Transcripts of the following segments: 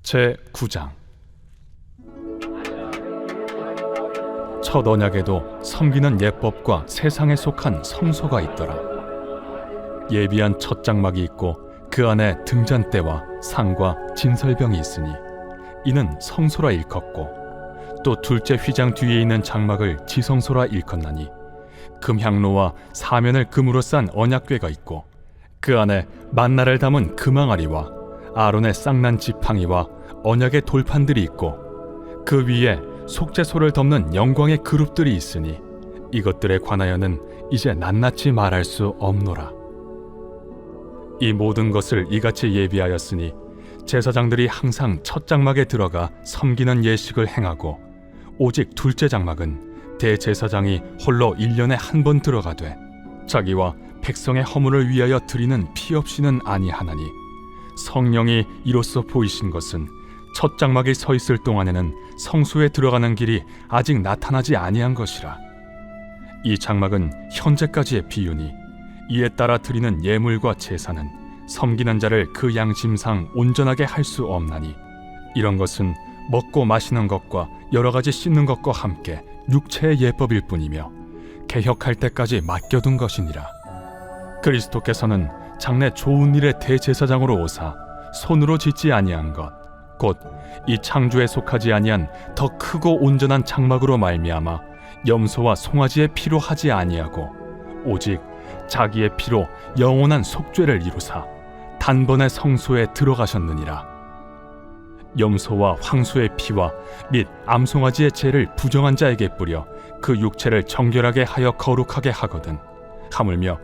제9장. 첫 언약에도 섬기는 예법과 세상에 속한 성소가 있더라. 예비한 첫 장막이 있고 그 안에 등잔대와 상과 진설병이 있으니 이는 성소라 일컫고, 또 둘째 휘장 뒤에 있는 장막을 지성소라 일컫나니 금향로와 사면을 금으로 싼 언약궤가 있고 그 안에 만나를 담은 금항아리와 아론의 쌍난 지팡이와 언약의 돌판들이 있고 그 위에 속죄소를 덮는 영광의 그룹들이 있으니 이것들에 관하여는 이제 낱낱이 말할 수 없노라. 이 모든 것을 이같이 예비하였으니 제사장들이 항상 첫 장막에 들어가 섬기는 예식을 행하고, 오직 둘째 장막은 대제사장이 홀로 1년에 한 번 들어가되 자기와 백성의 허물을 위하여 드리는 피 없이는 아니하나니, 성령이 이로써 보이신 것은 첫 장막에 서 있을 동안에는 성소에 들어가는 길이 아직 나타나지 아니한 것이라. 이 장막은 현재까지의 비유니 이에 따라 드리는 예물과 제사는 섬기는 자를 그 양심상 온전하게 할 수 없나니, 이런 것은 먹고 마시는 것과 여러 가지 씻는 것과 함께 육체의 예법일 뿐이며 개혁할 때까지 맡겨둔 것이니라. 그리스도께서는 장래 좋은 일의 대제사장으로 오사 손으로 짓지 아니한 것, 곧 이 창조에 속하지 아니한 더 크고 온전한 장막으로 말미암아 염소와 송아지의 피로 하지 아니하고 오직 자기의 피로 영원한 속죄를 이루사 단번에 성소에 들어가셨느니라. 염소와 황소의 피와 및 암송아지의 죄를 부정한 자에게 뿌려 그 육체를 정결하게 하여 거룩하게 하거든, 하물며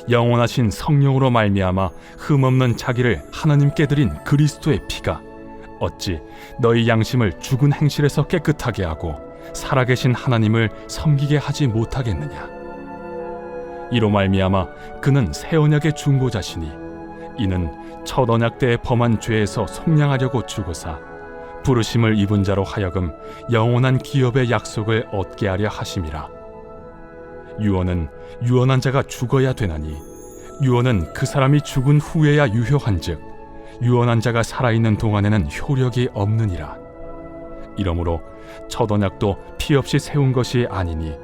영원하신 성령으로 말미암아 흠없는 자기를 하나님께 드린 그리스도의 피가 어찌 너희 양심을 죽은 행실에서 깨끗하게 하고 살아계신 하나님을 섬기게 하지 못하겠느냐. 이로 말미암아 그는 새 언약의 중보자시니, 이는 첫 언약 때에 범한 죄에서 속량하려고 죽으사 부르심을 입은 자로 하여금 영원한 기업의 약속을 얻게 하려 하심이라. 유언은 유언한 자가 죽어야 되나니 유언은 그 사람이 죽은 후에야 유효한즉 유언한 자가 살아있는 동안에는 효력이 없느니라. 이러므로 첫 언약도 피 없이 세운 것이 아니니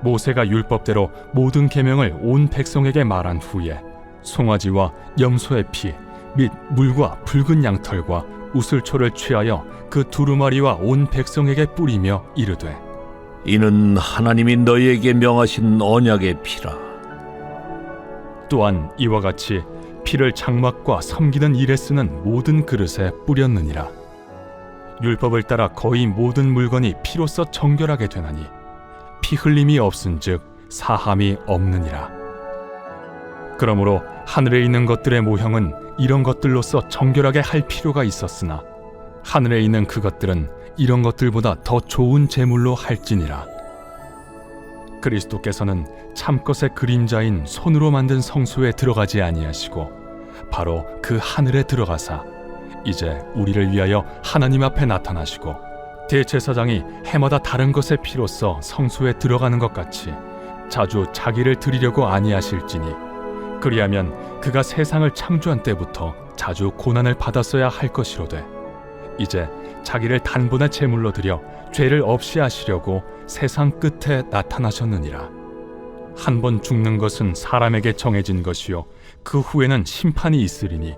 모세가 율법대로 모든 계명을 온 백성에게 말한 후에 송아지와 염소의 피 및 물과 붉은 양털과 우슬초를 취하여 그 두루마리와 온 백성에게 뿌리며 이르되, 이는 하나님이 너희에게 명하신 언약의 피라. 또한 이와 같이 피를 장막과 섬기는 일에 쓰는 모든 그릇에 뿌렸느니라. 율법을 따라 거의 모든 물건이 피로써 정결하게 되나니 피 흘림이 없은즉 사함이 없느니라. 그러므로 하늘에 있는 것들의 모형은 이런 것들로서 정결하게 할 필요가 있었으나 하늘에 있는 그것들은 이런 것들보다 더 좋은 제물로 할지니라. 그리스도께서는 참것의 그림자인 손으로 만든 성소에 들어가지 아니하시고 바로 그 하늘에 들어가사 이제 우리를 위하여 하나님 앞에 나타나시고 대제사장이 해마다 다른 것의 피로써 성소에 들어가는 것 같이 자주 자기를 드리려고 아니하실지니, 그리하면 그가 세상을 창조한 때부터 자주 고난을 받았어야 할 것이로되 이제 자기를 단번에 제물로 드려 죄를 없이 하시려고 세상 끝에 나타나셨느니라. 한 번 죽는 것은 사람에게 정해진 것이요 그 후에는 심판이 있으리니,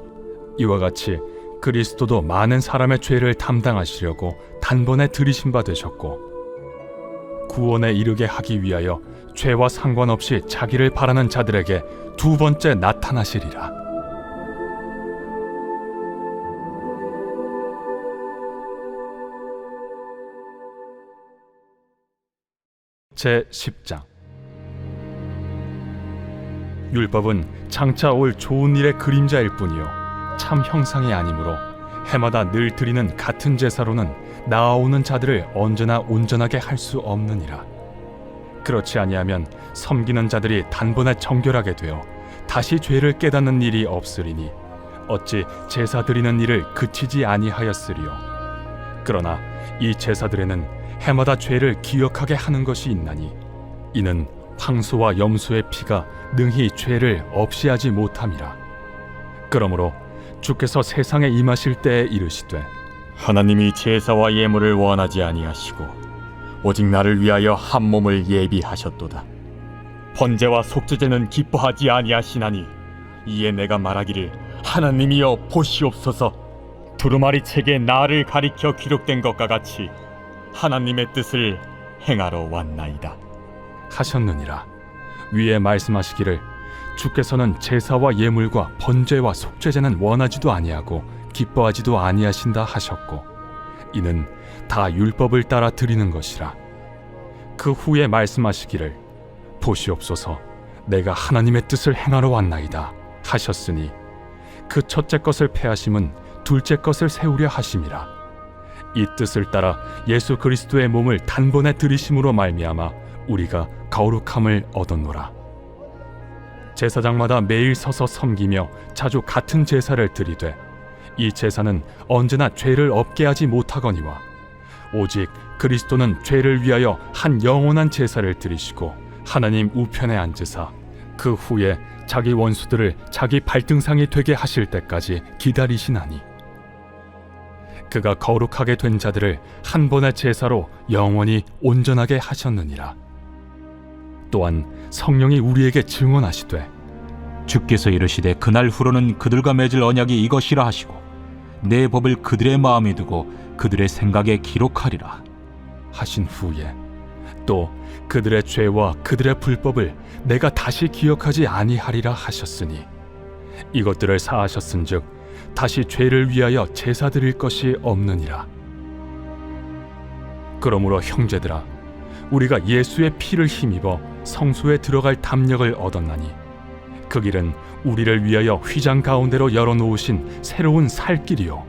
이와 같이 그리스도도 많은 사람의 죄를 담당하시려고 단번에 들이신 바 되셨고 구원에 이르게 하기 위하여 죄와 상관없이 자기를 바라는 자들에게 두 번째 나타나시리라. 제10장. 율법은 장차 올 좋은 일의 그림자일 뿐이요 참 형상이 아니므로 해마다 늘 드리는 같은 제사로는 나아오는 자들을 언제나 온전하게 할 수 없느니라. 그렇지 아니하면 섬기는 자들이 단번에 정결하게 되어 다시 죄를 깨닫는 일이 없으리니 어찌 제사 드리는 일을 그치지 아니하였으리요. 그러나 이 제사들에는 해마다 죄를 기억하게 하는 것이 있나니 이는 황소와 염소의 피가 능히 죄를 없이 하지 못함이라. 그러므로 주께서 세상에 임하실 때에 이르시되 하나님이 제사와 예물을 원하지 아니하시고 오직 나를 위하여 한 몸을 예비하셨도다. 번제와 속죄제는 기뻐하지 아니하시나니 이에 내가 말하기를 하나님이여 보시옵소서. 두루마리 책에 나를 가리켜 기록된 것과 같이 하나님의 뜻을 행하러 왔나이다 하셨느니라. 위에 말씀하시기를 주께서는 제사와 예물과 번제와 속죄제는 원하지도 아니하고 기뻐하지도 아니하신다 하셨고 이는 다 율법을 따라 드리는 것이라. 그 후에 말씀하시기를 보시옵소서 내가 하나님의 뜻을 행하러 왔나이다 하셨으니 그 첫째 것을 패하심은 둘째 것을 세우려 하심이라. 이 뜻을 따라 예수 그리스도의 몸을 단번에 들이심으로 말미암아 우리가 거룩함을 얻었노라. 제사장마다 매일 서서 섬기며 자주 같은 제사를 드리되 이 제사는 언제나 죄를 없게 하지 못하거니와 오직 그리스도는 죄를 위하여 한 영원한 제사를 드리시고 하나님 우편에 앉으사 그 후에 자기 원수들을 자기 발등상이 되게 하실 때까지 기다리시나니 그가 거룩하게 된 자들을 한 번의 제사로 영원히 온전하게 하셨느니라. 또한 성령이 우리에게 증언하시되 주께서 이르시되 그날 후로는 그들과 맺을 언약이 이것이라 하시고 내 법을 그들의 마음에 두고 그들의 생각에 기록하리라 하신 후에 또 그들의 죄와 그들의 불법을 내가 다시 기억하지 아니하리라 하셨으니 이것들을 사하셨은즉 다시 죄를 위하여 제사 드릴 것이 없느니라. 그러므로 형제들아 우리가 예수의 피를 힘입어 성소에 들어갈 담력을 얻었나니 그 길은 우리를 위하여 휘장 가운데로 열어놓으신 새로운 살 길이요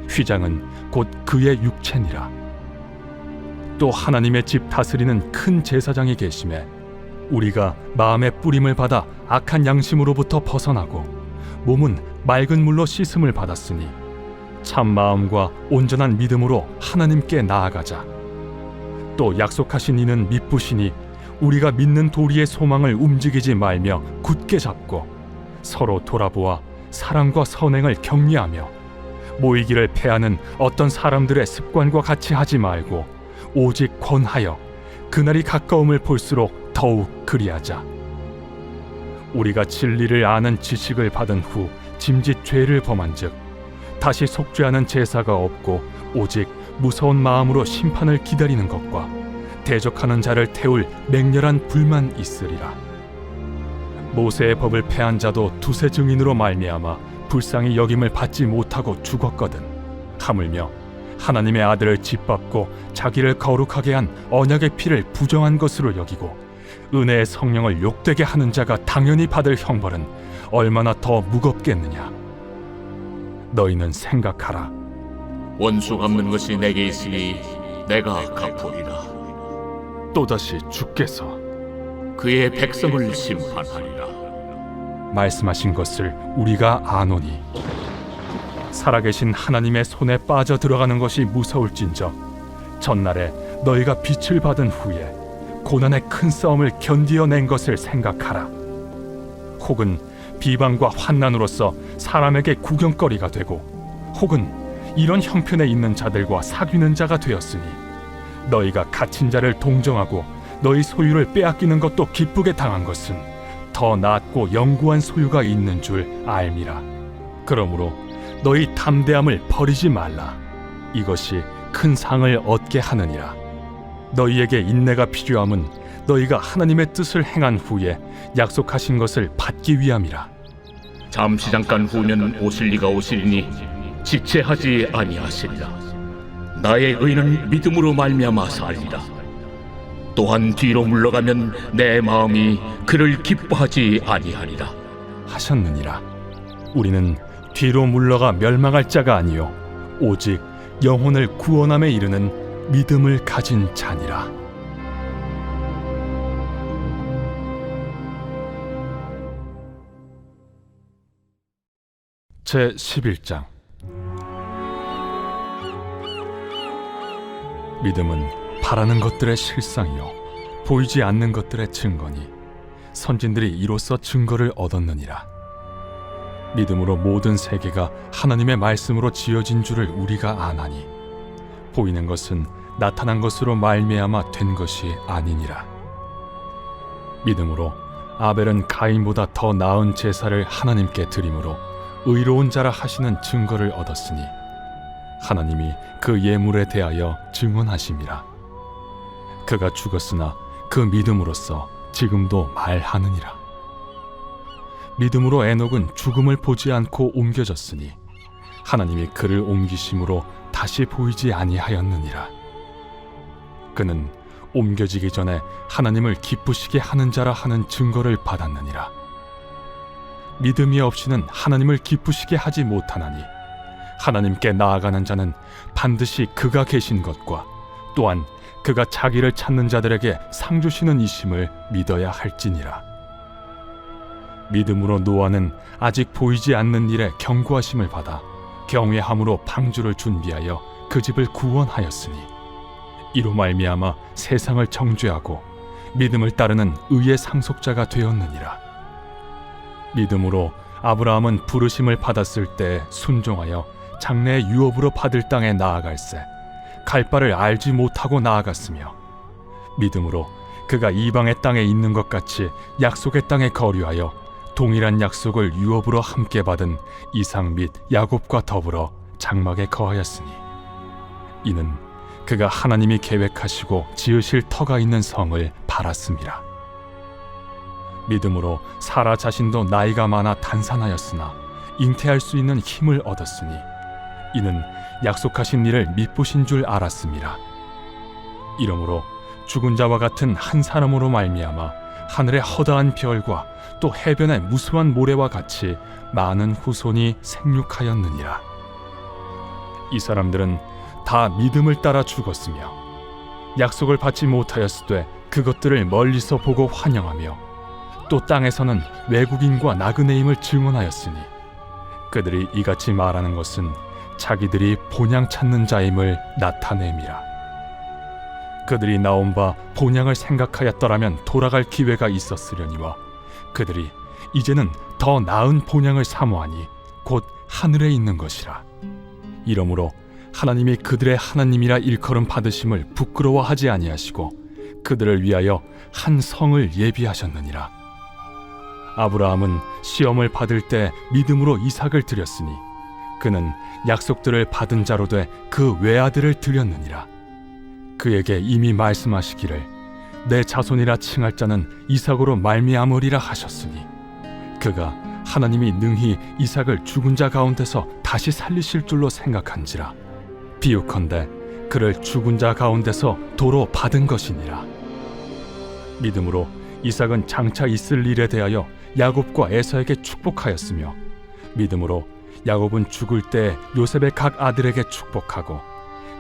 휘장은 곧 그의 육체니라. 또 하나님의 집 다스리는 큰 제사장이 계심에 우리가 마음의 뿌림을 받아 악한 양심으로부터 벗어나고 몸은 맑은 물로 씻음을 받았으니 참 마음과 온전한 믿음으로 하나님께 나아가자. 또 약속하신 이는 미쁘시니 우리가 믿는 도리의 소망을 움직이지 말며 굳게 잡고 서로 돌아보아 사랑과 선행을 격려하며 모이기를 패하는 어떤 사람들의 습관과 같이 하지 말고 오직 권하여 그날이 가까움을 볼수록 더욱 그리하자. 우리가 진리를 아는 지식을 받은 후 짐짓 죄를 범한즉 다시 속죄하는 제사가 없고 오직 무서운 마음으로 심판을 기다리는 것과 대적하는 자를 태울 맹렬한 불만 있으리라. 모세의 법을 패한 자도 두세 증인으로 말미암아 불쌍히 여김을 받지 못하고 죽었거든. 하물며 하나님의 아들을 짓밟고 자기를 거룩하게 한 언약의 피를 부정한 것으로 여기고 은혜의 성령을 욕되게 하는 자가 당연히 받을 형벌은 얼마나 더 무겁겠느냐. 너희는 생각하라. 원수 갚는 것이 내게 있으니 내가 갚으리라. 또다시 주께서 그의 백성을 심판하리라. 말씀하신 것을 우리가 아노니 살아계신 하나님의 손에 빠져 들어가는 것이 무서울진저 전날에 너희가 빛을 받은 후에 고난의 큰 싸움을 견디어낸 것을 생각하라. 혹은 비방과 환난으로서 사람에게 구경거리가 되고 혹은 이런 형편에 있는 자들과 사귀는 자가 되었으니 너희가 갇힌 자를 동정하고 너희 소유를 빼앗기는 것도 기쁘게 당한 것은 더 낫고 영구한 소유가 있는 줄 알미라. 그러므로 너희 담대함을 버리지 말라. 이것이 큰 상을 얻게 하느니라. 너희에게 인내가 필요함은 너희가 하나님의 뜻을 행한 후에 약속하신 것을 받기 위함이라. 잠시 잠깐 후면 오실 이가 오시리니 지체하지 아니하시리라. 나의 의는 믿음으로 말미암아 살리라. 또한 뒤로 물러가면 내 마음이 그를 기뻐하지 아니하리라 하셨느니라. 우리는 뒤로 물러가 멸망할 자가 아니요 오직 영혼을 구원함에 이르는 믿음을 가진 자니라. 제 11장. 믿음은 바라는 것들의 실상이요 보이지 않는 것들의 증거니 선진들이 이로써 증거를 얻었느니라. 믿음으로 모든 세계가 하나님의 말씀으로 지어진 줄을 우리가 아나니 보이는 것은 나타난 것으로 말미암아 된 것이 아니니라. 믿음으로 아벨은 가인보다 더 나은 제사를 하나님께 드림으로 의로운 자라 하시는 증거를 얻었으니 하나님이 그 예물에 대하여 증언하심이라. 그가 죽었으나 그 믿음으로써 지금도 말하느니라. 믿음으로 에녹은 죽음을 보지 않고 옮겨졌으니 하나님이 그를 옮기심으로 다시 보이지 아니하였느니라. 그는 옮겨지기 전에 하나님을 기쁘시게 하는 자라 하는 증거를 받았느니라. 믿음이 없이는 하나님을 기쁘시게 하지 못하나니 하나님께 나아가는 자는 반드시 그가 계신 것과 또한 그가 자기를 찾는 자들에게 상 주시는 이심을 믿어야 할지니라. 믿음으로 노아는 아직 보이지 않는 일에 경고하심을 받아 경외함으로 방주를 준비하여 그 집을 구원하였으니 이로 말미암아 세상을 정죄하고 믿음을 따르는 의의 상속자가 되었느니라. 믿음으로 아브라함은 부르심을 받았을 때 순종하여 장래의 유업으로 받을 땅에 나아갈새 갈 바를 알지 못하고 나아갔으며 믿음으로 그가 이방의 땅에 있는 것 같이 약속의 땅에 거류하여 동일한 약속을 유업으로 함께 받은 이삭 및 야곱과 더불어 장막에 거하였으니 이는 그가 하나님이 계획하시고 지으실 터가 있는 성을 바랐음이라. 믿음으로 사라 자신도 나이가 많아 단산하였으나 잉태할 수 있는 힘을 얻었으니 이는 약속하신 일을 미쁘신 줄 알았음이라. 이러므로 죽은 자와 같은 한 사람으로 말미암아 하늘의 허다한 별과 또 해변의 무수한 모래와 같이 많은 후손이 생육하였느니라. 이 사람들은 다 믿음을 따라 죽었으며 약속을 받지 못하였으되 그것들을 멀리서 보고 환영하며 또 땅에서는 외국인과 나그네임을 증언하였으니 그들이 이같이 말하는 것은 자기들이 본향 찾는 자임을 나타냄이라. 그들이 나온 바 본향을 생각하였더라면 돌아갈 기회가 있었으려니와 그들이 이제는 더 나은 본향을 사모하니 곧 하늘에 있는 것이라. 이러므로 하나님이 그들의 하나님이라 일컬음 받으심을 부끄러워하지 아니하시고 그들을 위하여 한 성을 예비하셨느니라. 아브라함은 시험을 받을 때 믿음으로 이삭을 드렸으니 그는 약속들을 받은 자로 돼 그 외아들을 드렸느니라. 그에게 이미 말씀하시기를 내 자손이라 칭할 자는 이삭으로 말미암으리라 하셨으니 그가 하나님이 능히 이삭을 죽은 자 가운데서 다시 살리실 줄로 생각한지라. 비유컨대 그를 죽은 자 가운데서 도로 받은 것이니라. 믿음으로 이삭은 장차 있을 일에 대하여 야곱과 에서에게 축복하였으며 믿음으로 야곱은 죽을 때 요셉의 각 아들에게 축복하고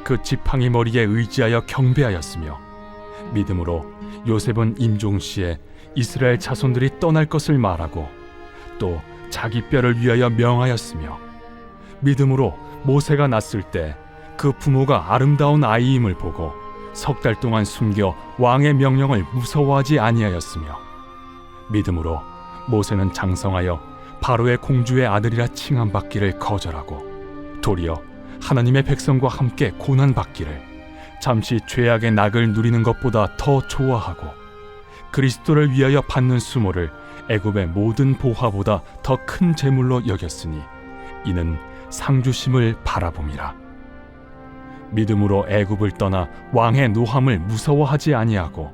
그 지팡이 머리에 의지하여 경배하였으며 믿음으로 요셉은 임종시에 이스라엘 자손들이 떠날 것을 말하고 또 자기 뼈를 위하여 명하였으며 믿음으로 모세가 낳았을 때 그 부모가 아름다운 아이임을 보고 석 달 동안 숨겨 왕의 명령을 무서워하지 아니하였으며 믿음으로 모세는 장성하여 바로의 공주의 아들이라 칭함받기를 거절하고 도리어 하나님의 백성과 함께 고난받기를 잠시 죄악의 낙을 누리는 것보다 더 좋아하고 그리스도를 위하여 받는 수모를 애굽의 모든 보화보다 더 큰 재물로 여겼으니 이는 상주심을 바라봄이라. 믿음으로 애굽을 떠나 왕의 노함을 무서워하지 아니하고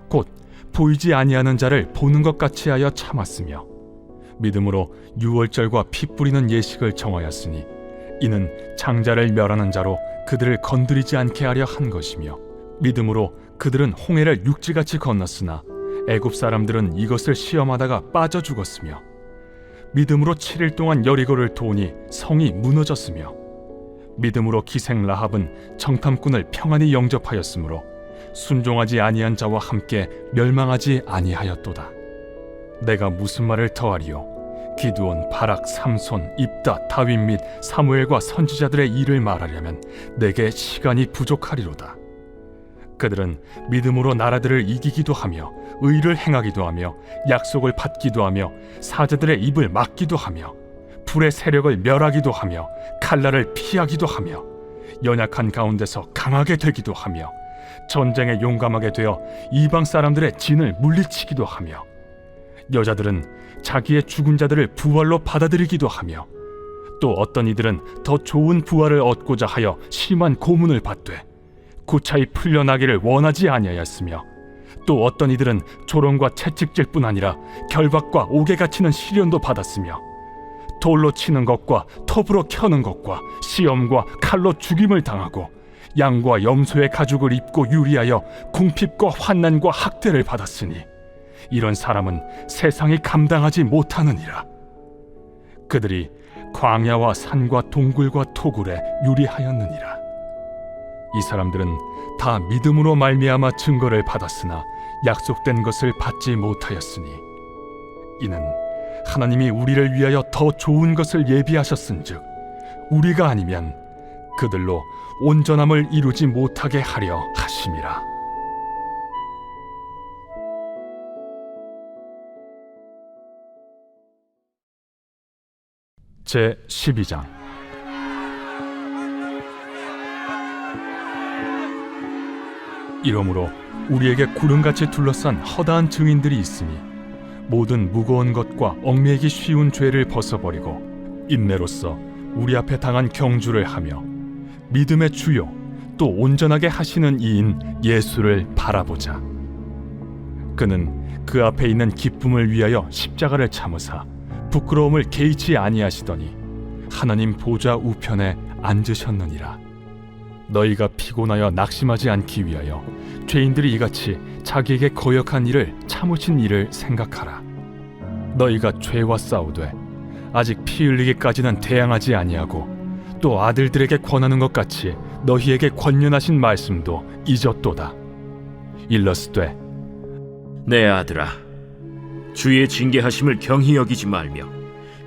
곧 보이지 아니하는 자를 보는 것 같이 하여 참았으며 믿음으로 유월절과 피 뿌리는 예식을 정하였으니 이는 장자를 멸하는 자로 그들을 건드리지 않게 하려 한 것이며 믿음으로 그들은 홍해를 육지같이 건넜으나 애굽 사람들은 이것을 시험하다가 빠져 죽었으며 믿음으로 7일 동안 여리고를 도우니 성이 무너졌으며 믿음으로 기생 라합은 정탐꾼을 평안히 영접하였으므로 순종하지 아니한 자와 함께 멸망하지 아니하였도다. 내가 무슨 말을 더하리요? 기드온, 바락, 삼손, 입다, 다윗 및 사무엘과 선지자들의 일을 말하려면 내게 시간이 부족하리로다. 그들은 믿음으로 나라들을 이기기도 하며 의를 행하기도 하며 약속을 받기도 하며 사자들의 입을 막기도 하며 불의 세력을 멸하기도 하며 칼날을 피하기도 하며 연약한 가운데서 강하게 되기도 하며 전쟁에 용감하게 되어 이방 사람들의 진을 물리치기도 하며 여자들은 자기의 죽은 자들을 부활로 받아들이기도 하며 또 어떤 이들은 더 좋은 부활을 얻고자 하여 심한 고문을 받되 구차히 풀려나기를 원하지 아니하였으며 또 어떤 이들은 조롱과 채찍질뿐 아니라 결박과 옥에 갇히는 시련도 받았으며 돌로 치는 것과 톱으로 켜는 것과 시험과 칼로 죽임을 당하고 양과 염소의 가죽을 입고 유리하여 궁핍과 환난과 학대를 받았으니 이런 사람은 세상이 감당하지 못하느니라. 그들이 광야와 산과 동굴과 토굴에 유리하였느니라. 이 사람들은 다 믿음으로 말미암아 증거를 받았으나 약속된 것을 받지 못하였으니 이는 하나님이 우리를 위하여 더 좋은 것을 예비하셨은즉 우리가 아니면 그들로 온전함을 이루지 못하게 하려 하심이라. 제 12장. 이러므로 우리에게 구름같이 둘러싼 허다한 증인들이 있으니 모든 무거운 것과 얽매이기 쉬운 죄를 벗어버리고 인내로써 우리 앞에 당한 경주를 하며 믿음의 주요 또 온전하게 하시는 이인 예수를 바라보자. 그는 그 앞에 있는 기쁨을 위하여 십자가를 참으사 부끄러움을 개의치 아니하시더니 하나님 보좌 우편에 앉으셨느니라. 너희가 피곤하여 낙심하지 않기 위하여 죄인들이 이같이 자기에게 거역한 일을 참으신 일을 생각하라. 너희가 죄와 싸우되 아직 피 흘리기까지는 대항하지 아니하고 또 아들들에게 권하는 것 같이 너희에게 권면하신 말씀도 잊었도다. 일러스되 내 아들아, 주의 징계하심을 경히 여기지 말며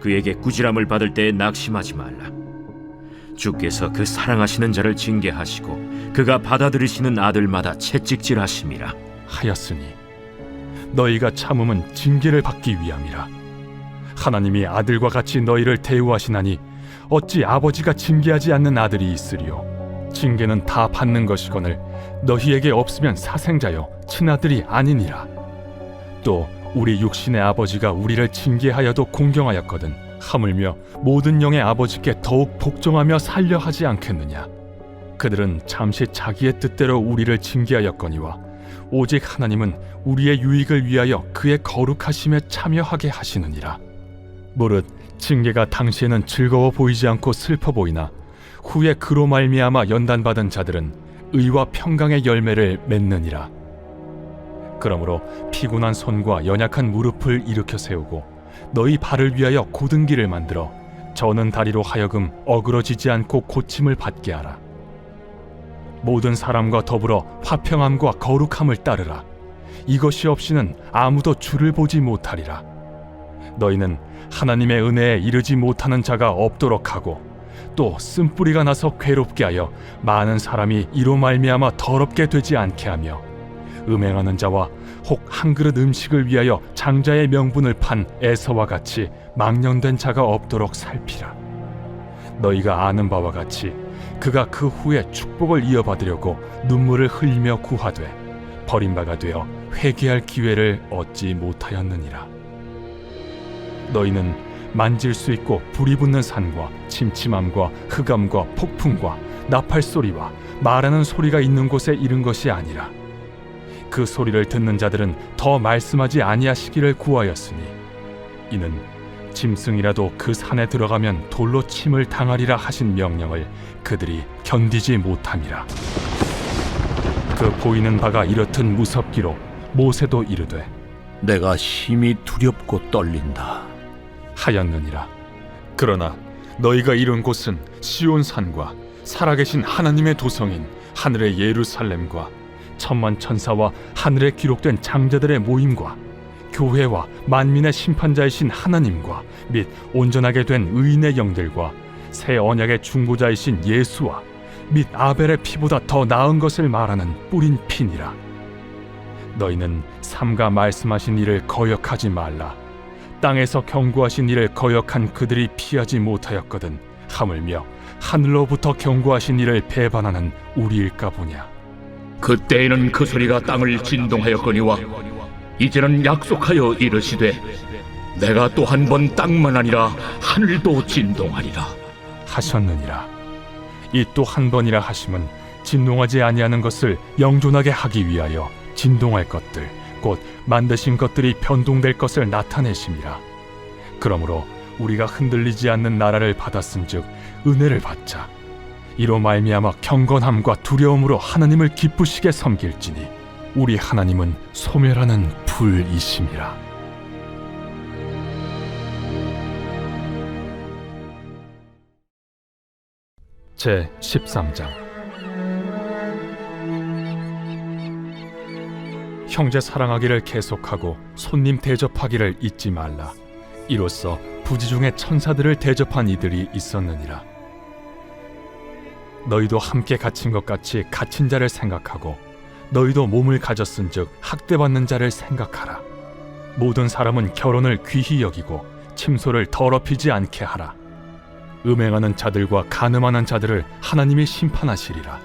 그에게 꾸지람을 받을 때에 낙심하지 말라. 주께서 그 사랑하시는 자를 징계하시고 그가 받아들이시는 아들마다 채찍질하심이라 하였으니 너희가 참음은 징계를 받기 위함이라. 하나님이 아들과 같이 너희를 대우하시나니 어찌 아버지가 징계하지 않는 아들이 있으리요. 징계는 다 받는 것이거늘 너희에게 없으면 사생자요 친아들이 아니니라. 또 우리 육신의 아버지가 우리를 징계하여도 공경하였거든 하물며 모든 영의 아버지께 더욱 복종하며 살려 하지 않겠느냐. 그들은 잠시 자기의 뜻대로 우리를 징계하였거니와 오직 하나님은 우리의 유익을 위하여 그의 거룩하심에 참여하게 하시느니라. 무릇 징계가 당시에는 즐거워 보이지 않고 슬퍼 보이나 후에 그로 말미암아 연단받은 자들은 의와 평강의 열매를 맺느니라. 그러므로 피곤한 손과 연약한 무릎을 일으켜 세우고 너희 발을 위하여 곧은 길을 만들어 저는 다리로 하여금 어그러지지 않고 고침을 받게 하라. 모든 사람과 더불어 화평함과 거룩함을 따르라. 이것이 없이는 아무도 주를 보지 못하리라. 너희는 하나님의 은혜에 이르지 못하는 자가 없도록 하고 또 쓴뿌리가 나서 괴롭게 하여 많은 사람이 이로 말미암아 더럽게 되지 않게 하며 음행하는 자와 혹 한 그릇 음식을 위하여 장자의 명분을 판 에서와 같이 망령된 자가 없도록 살피라. 너희가 아는 바와 같이 그가 그 후에 축복을 이어받으려고 눈물을 흘리며 구하되 버림바가 되어 회개할 기회를 얻지 못하였느니라. 너희는 만질 수 있고 불이 붙는 산과 침침함과 흑암과 폭풍과 나팔 소리와 말하는 소리가 있는 곳에 이른 것이 아니라 그 소리를 듣는 자들은 더 말씀하지 아니하시기를 구하였으니 이는 짐승이라도 그 산에 들어가면 돌로 침을 당하리라 하신 명령을 그들이 견디지 못함이라. 그 보이는 바가 이렇듯 무섭기로 모세도 이르되 내가 심히 두렵고 떨린다 하였느니라. 그러나 너희가 이룬 곳은 시온산과 살아계신 하나님의 도성인 하늘의 예루살렘과 천만 천사와 하늘에 기록된 장자들의 모임과 교회와 만민의 심판자이신 하나님과 및 온전하게 된 의인의 영들과 새 언약의 중보자이신 예수와 및 아벨의 피보다 더 나은 것을 말하는 뿌린 피니라. 너희는 삼가 말씀하신 일을 거역하지 말라. 땅에서 경고하신 이를 거역한 그들이 피하지 못하였거든 하물며 하늘로부터 경고하신 이를 배반하는 우리일까 보냐. 그때에는 그 소리가 땅을 진동하였거니와 이제는 약속하여 이르시되 내가 또 한 번 땅만 아니라 하늘도 진동하리라 하셨느니라. 이 또 한 번이라 하심은 진동하지 아니하는 것을 영존하게 하기 위하여 진동할 것들 곧 만드신 것들이 변동될 것을 나타내심이라. 그러므로 우리가 흔들리지 않는 나라를 받았은즉 은혜를 받자. 이로 말미암아 경건함과 두려움으로 하나님을 기쁘시게 섬길지니 우리 하나님은 소멸하는 불이심이라. 제 13장. 형제 사랑하기를 계속하고 손님 대접하기를 잊지 말라. 이로써 부지 중에 천사들을 대접한 이들이 있었느니라. 너희도 함께 갇힌 것 같이 갇힌 자를 생각하고 너희도 몸을 가졌은즉 학대받는 자를 생각하라. 모든 사람은 결혼을 귀히 여기고 침소를 더럽히지 않게 하라. 음행하는 자들과 간음하는 자들을 하나님이 심판하시리라.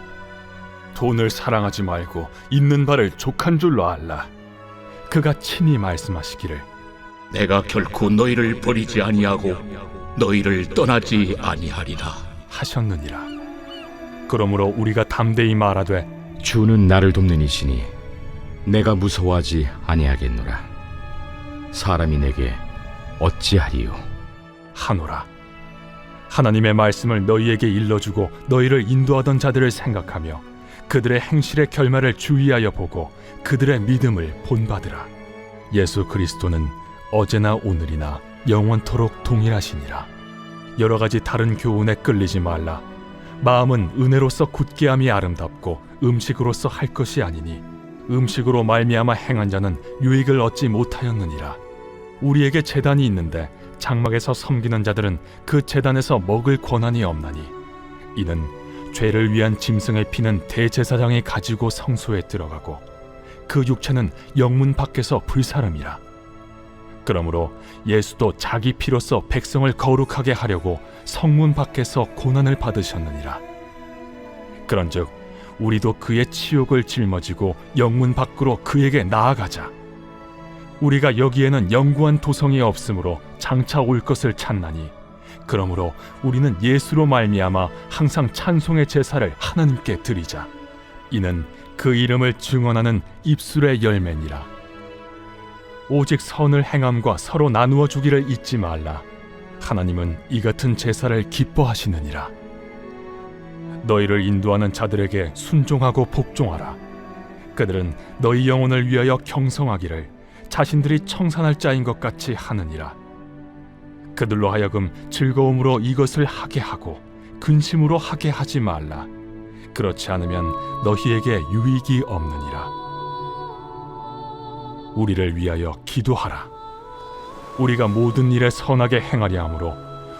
돈을 사랑하지 말고 있는 바를 족한 줄로 알라. 그가 친히 말씀하시기를 내가 결코 너희를 버리지 아니하고 너희를 떠나지 아니하리라 하셨느니라. 그러므로 우리가 담대히 말하되 주는 나를 돕는 이시니 내가 무서워하지 아니하겠노라. 사람이 내게 어찌하리요? 하노라. 하나님의 말씀을 너희에게 일러주고 너희를 인도하던 자들을 생각하며 그들의 행실의 결말을 주의하여 보고 그들의 믿음을 본받으라. 예수 그리스도는 어제나 오늘이나 영원토록 동일하시니라. 여러 가지 다른 교훈에 끌리지 말라. 마음은 은혜로서 굳게 함이 아름답고 음식으로서 할 것이 아니니 음식으로 말미암아 행한 자는 유익을 얻지 못하였느니라. 우리에게 제단이 있는데 장막에서 섬기는 자들은 그 제단에서 먹을 권한이 없나니 이는 죄를 위한 짐승의 피는 대제사장이 가지고 성소에 들어가고 그 육체는 영문 밖에서 불사름이라. 그러므로 예수도 자기 피로써 백성을 거룩하게 하려고 성문 밖에서 고난을 받으셨느니라. 그런즉 우리도 그의 치욕을 짊어지고 영문 밖으로 그에게 나아가자. 우리가 여기에는 영구한 도성이 없으므로 장차 올 것을 찾나니 그러므로 우리는 예수로 말미암아 항상 찬송의 제사를 하나님께 드리자. 이는 그 이름을 증언하는 입술의 열매니라. 오직 선을 행함과 서로 나누어 주기를 잊지 말라. 하나님은 이 같은 제사를 기뻐하시느니라. 너희를 인도하는 자들에게 순종하고 복종하라. 그들은 너희 영혼을 위하여 경성하기를 자신들이 청산할 자인 것 같이 하느니라. 그들로 하여금 즐거움으로 이것을 하게 하고 근심으로 하게 하지 말라. 그렇지 않으면 너희에게 유익이 없느니라. 우리를 위하여 기도하라. 우리가 모든 일에 선하게 행하려 함으로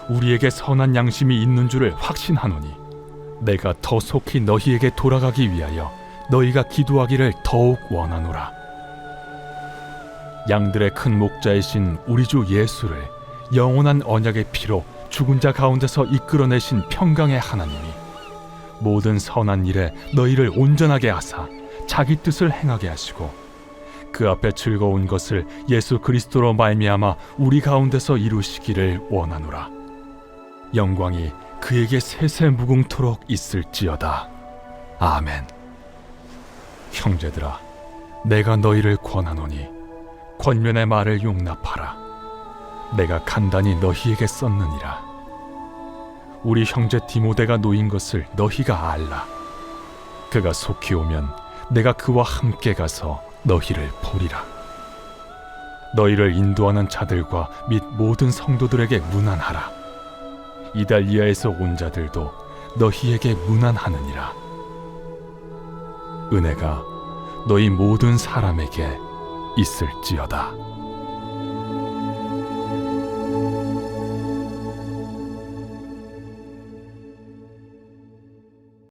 우리에게 선한 양심이 있는 줄을 확신하노니 내가 더 속히 너희에게 돌아가기 위하여 너희가 기도하기를 더욱 원하노라. 양들의 큰 목자이신 우리 주 예수를 영원한 언약의 피로 죽은 자 가운데서 이끌어내신 평강의 하나님이 모든 선한 일에 너희를 온전하게 하사 자기 뜻을 행하게 하시고 그 앞에 즐거운 것을 예수 그리스도로 말미암아 우리 가운데서 이루시기를 원하노라. 영광이 그에게 세세무궁토록 있을지어다. 아멘. 형제들아, 내가 너희를 권하노니 권면의 말을 용납하라. 내가 간단히 너희에게 썼느니라. 우리 형제 디모데가 놓인 것을 너희가 알라. 그가 속히 오면 내가 그와 함께 가서 너희를 보리라. 너희를 인도하는 자들과 및 모든 성도들에게 문안하라. 이달리아에서 온 자들도 너희에게 문안하느니라. 은혜가 너희 모든 사람에게 있을지어다.